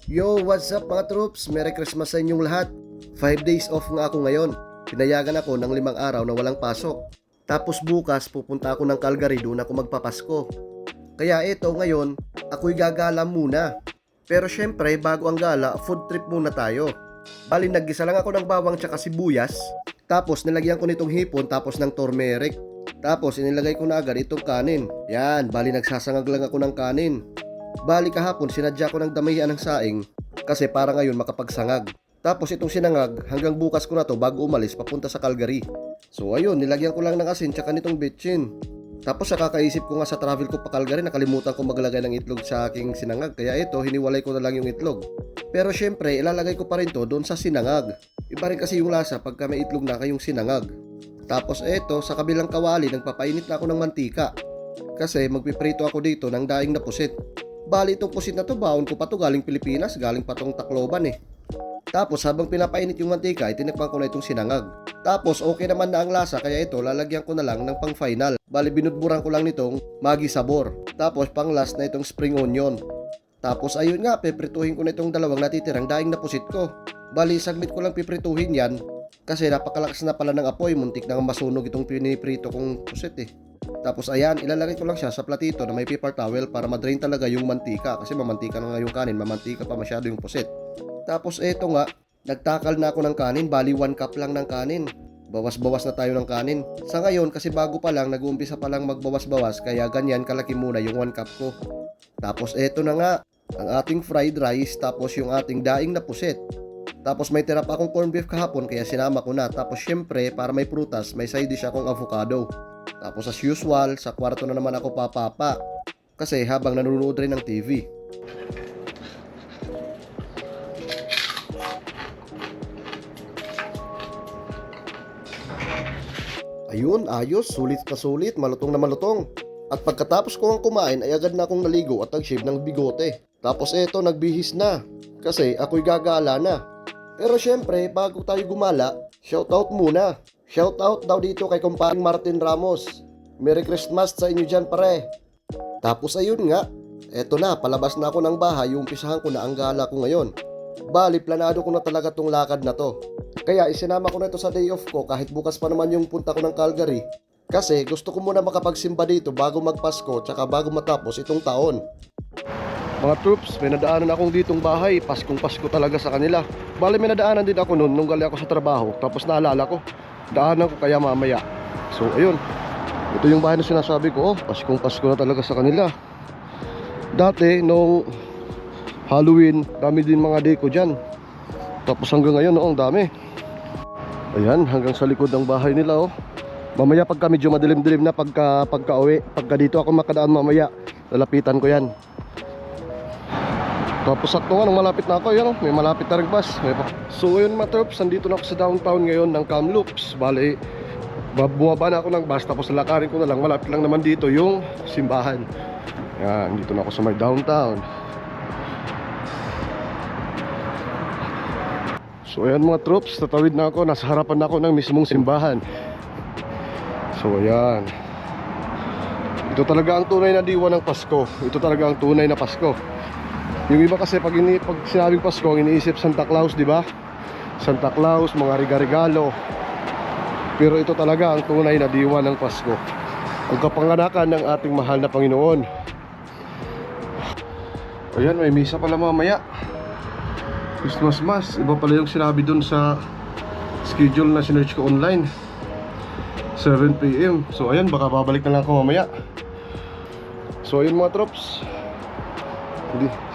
Yo, what's up mga troops? Merry Christmas sa inyong lahat. 5 days off nga ako ngayon. Pinayagan ako ng 5 araw na walang pasok. Tapos bukas pupunta ako ng Calgary, doon ako magpapasko. Kaya eto ngayon, ako'y gagala muna. Pero syempre, bago ang gala, food trip muna tayo. Bali, naggisa lang ako ng bawang tsaka sibuyas. Tapos nilagyan ko nitong hipon tapos ng turmeric. Tapos inilagay ko na agad itong kanin. Yan, bali nagsasangag lang ako ng kanin. Bali kahapon sinadya ko ng damihan ng saing kasi para ngayon makapagsangag. Tapos itong sinangag hanggang bukas ko na to bago umalis papunta sa Calgary. So ayun, nilagyan ko lang ng asin tsaka nitong betchin. Tapos sa kakaisip ko nga sa travel ko pa Calgary, nakalimutan ko maglagay ng itlog sa aking sinangag. Kaya ito, hiniwalay ko na lang yung itlog. Pero syempre, ilalagay ko pa rin to doon sa sinangag. Iba rin kasi yung lasa pagka may itlog na kayong sinangag. Tapos eto, sa kabilang kawali, nagpapainit na ako ng mantika. Kasi magpiprito ako dito ng daing na pusit. Bali itong pusit na to, baon ko pa to galing Pilipinas, galing pa tong Tacloban eh. Tapos habang pinapainit yung mantika, itinipang ko na itong sinangag. Tapos okay naman na ang lasa, kaya ito lalagyan ko na lang ng pang final. Bali binudburan ko lang nitong Maggi Sabor. Tapos pang last na itong spring onion. Tapos ayun nga, piprituhin ko na itong dalawang natitirang daing na pusit ko. Bali saglit ko lang piprituhin yan. Kasi napakalakas na pala ng apoy, muntik na masunog itong piniprito kong pusit eh. Tapos ayan, ilalagay ko lang siya sa platito na may paper towel para madrain talaga yung mantika. Kasi mamantika na nga yung kanin, mamantika pa masyado yung pusit. Tapos eto nga, nagtakal na ako ng kanin, bali 1 cup lang ng kanin. Bawas-bawas na tayo ng kanin. Sa ngayon, kasi bago pa lang, nag-uumpisa pa lang magbawas-bawas, kaya ganyan kalaki muna yung 1 cup ko. Tapos eto na nga, ang ating fried rice, tapos yung ating daing na pusit. Tapos may tira pa akong corned beef kahapon, kaya sinama ko na. Tapos syempre, para may prutas, may side dish akong avocado. Tapos as usual, sa kwarto na naman ako papapa. Kasi habang nanonood rin ng TV. Ayun, ayos, sulit na sulit, malutong na malutong. At pagkatapos ko ang kumain ay agad na akong naligo at nag-shave ng bigote. Tapos eto, nagbihis na. Kasi ako'y gagala na. Pero syempre, bago tayo gumala, shoutout muna. Shoutout daw dito kay kumparing Martin Ramos. Merry Christmas sa inyo dyan pare. Tapos ayun nga, eto na, palabas na ako ng bahay, umpisahan ko na ang gala ko ngayon. Bali, planado ko na talaga tong lakad na to. Kaya isinama ko na ito sa day off ko kahit bukas pa naman yung punta ko ng Calgary. Kasi gusto ko muna makapagsimba dito bago magpasko tsaka bago matapos itong taon. Mga troops, may nadaanan akong ditong bahay, Paskong Pasko talaga sa kanila. Bali may nadaanan din ako noon nung galing ako sa trabaho, tapos naalala ko, daanan ko kaya mamaya. So ayun, ito yung bahay na sinasabi ko, Paskong Pasko na talaga sa kanila. Dati nung Halloween, dami din mga deko dyan. Tapos hanggang ngayon, ang dami. Ayan, hanggang sa likod ng bahay nila Mamaya pagka medyo madilim-dilim na pagka uwi, pagka dito ako makadaan mamaya, lalapitan ko yan. Tapos sakto nga, nung malapit na ako, yan, may malapit na ring bus. So ayun mga troops, nandito na ako sa downtown ngayon ng Kamloops. Bali, bumaba na ako ng bus, tapos lalakarin ko na lang, malapit lang naman dito yung simbahan. Yan, dito na ako sa may downtown. So ayan mga troops, tatawid na ako, nasa harapan na ako ng mismong simbahan. So ayan, ito talaga ang tunay na diwa ng Pasko. Ito talaga ang tunay na Pasko. Yung iba kasi pag sinabing Pasko, iniisip Santa Claus, di ba? Santa Claus, mga regalo. Pero ito talaga ang tunay na diwa ng Pasko, ang kapanganakan ng ating mahal na Panginoon. Ayan, may misa pala mamaya, Christmas Mass. Iba pala yung sinabi dun sa schedule na sinearch ko online, 7 PM. So ayan, baka babalik na lang ako mamaya. So ayun mga trops,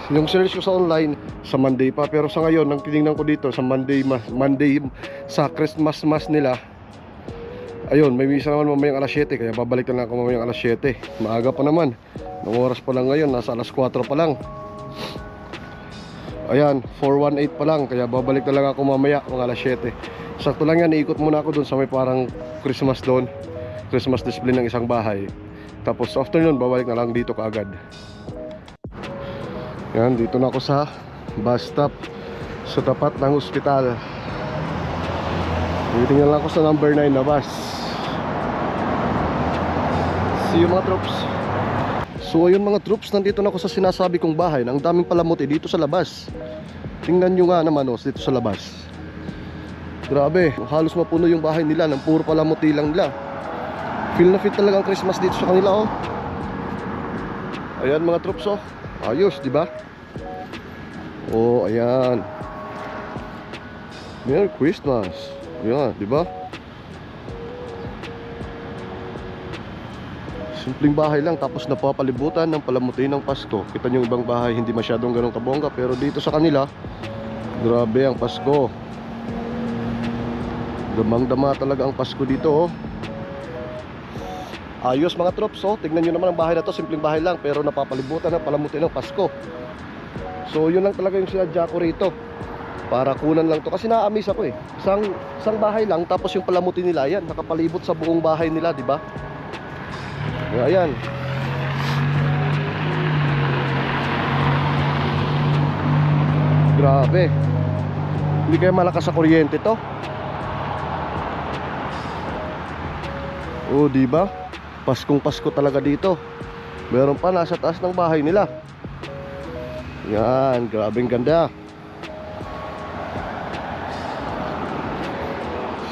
yung search ko sa online sa Monday pa, pero sa ngayon nang tinignan ko dito sa Monday sa Christmas Mass nila, ayun, may misa naman mamayang alas 7, kaya babalik na lang ako mamayang alas 7. Maaga pa naman, ng oras pa lang ngayon, nasa alas 4 pa lang. Ayan, 4:18 pa lang, kaya babalik na lang ako mamaya mga alas 7. Sakto lang yan, iikot muna ako dun sa may parang Christmas doon, Christmas display ng isang bahay. Tapos afternoon, babalik na lang dito kaagad. Yan, dito na ako sa bus stop sa tapat ng ospital. Tingnan lang ako sa number 9 na bus. See you mga troops. So ayun mga troops, nandito na ako sa sinasabi kong bahay na ang daming palamuti dito sa labas. Tingnan nyo nga naman dito sa labas. Grabe, halos mapuno yung bahay nila ng puro palamuti lang nila. Feel na feel talaga ang Christmas dito sa kanila Ayan mga troops ayos, di ba? Ayan. Merry Christmas. Ayan, di ba? Simpleng bahay lang tapos napapalibutan ng palamuti ng Pasko. Kita nyo yung ibang bahay hindi masyadong ganun kabongga, pero dito sa kanila, grabe ang Pasko. Damang-dama talaga ang Pasko dito Ayos mga troops tignan nyo naman ang bahay na to. Simpleng bahay lang pero napapalibutan ng palamuti ng Pasko. So yun lang talaga yung sinadya ko rito, para kunan lang to kasi na-amaze ako Isang bahay lang tapos yung palamuti nila yan nakapalibot sa buong bahay nila, di ba? Ayan. Grabe. Hindi kaya malakas sa kuryente to? Di ba? Paskong Pasko talaga dito. Meron pa nasa taas ng bahay nila. Yan, grabeng ganda.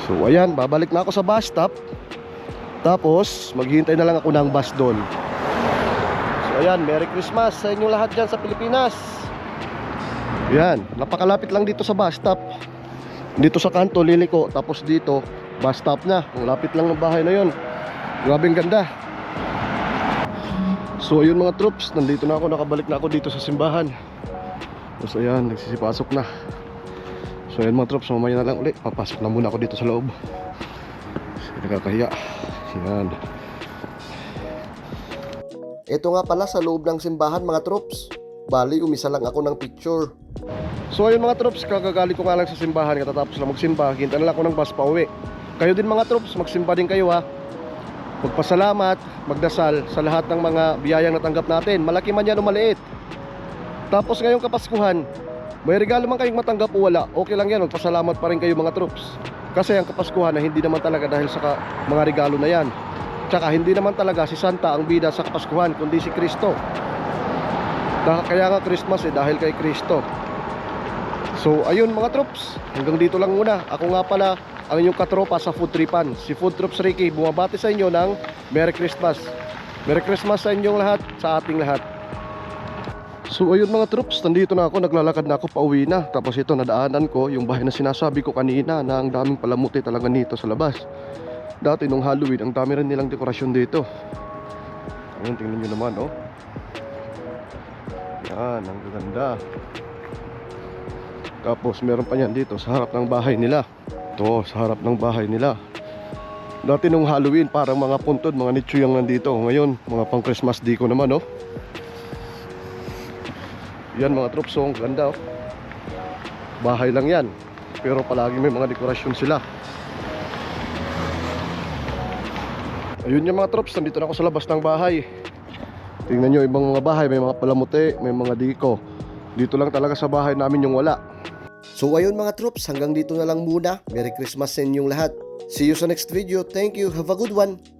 So ayan, babalik na ako sa bus stop. Tapos maghihintay na lang ako ng bus doon. So ayan, Merry Christmas sa inyong lahat dyan sa Pilipinas. Yan, napakalapit lang dito sa bus stop. Dito sa kanto, liliko. Tapos dito, bus stop na. Ang lapit lang ng bahay na yon. Grabeng ganda. So ayun mga troops, nandito na ako, nakabalik na ako dito sa simbahan. Tapos ayan, nagsisipasok na. So ayan mga troops, mamaya na lang ulit. Papasok na muna ako dito sa loob. Nakakahiya. Yan. Ito nga pala sa loob ng simbahan mga troops. Bali, umisa lang ako ng picture. So ayun mga troops, kagagali ko nga lang sa simbahan. Katatapos lang magsimba, hintay na lang ako ng bus pa uwi. Kayo din mga troops, magsimba din kayo Magpasalamat, magdasal sa lahat ng mga biyayang natanggap natin, malaki man yan o maliit. Tapos ngayong Kapaskuhan, may regalo man kayong matanggap o wala, okay lang yan, magpasalamat pa rin kayo mga troops. Kasi ang Kapaskuhan na hindi naman talaga dahil sa mga regalo na yan. Tsaka hindi naman talaga si Santa ang bida sa Kapaskuhan, kundi si Kristo. Kaya nga Christmas dahil kay Kristo. So ayun mga troops, hanggang dito lang muna. Ako nga pala ang inyong katropa sa Food Tripan, si Food Troops Ricky, bumabati sa inyo ng Merry Christmas. Merry Christmas sa inyong lahat, sa ating lahat. So ayun mga troops, nandito na ako, naglalakad na ako, pauwi na. Tapos ito, nadaanan ko yung bahay na sinasabi ko kanina na ang daming palamuti talaga nito sa labas. Dati nung Halloween, ang dami rin nilang dekorasyon dito. Ayun, tingnan nyo naman Yan, ang ganda. Tapos meron pa yan dito sa harap ng bahay nila. Ito, sa harap ng bahay nila. Dati nung Halloween, parang mga puntod, mga nicho yung nandito. Ngayon, mga pang Christmas deco naman Yan mga troops, ang ganda Bahay lang yan, pero palagi may mga dekorasyon sila. Ayun yung mga troops, nandito na ako sa labas ng bahay. Tingnan nyo, ibang mga bahay, may mga palamuti, may mga deco. Dito lang talaga sa bahay namin yung wala. So ayun mga troops, hanggang dito na lang muna. Merry Christmas sa inyong lahat. See you sa next video. Thank you. Have a good one.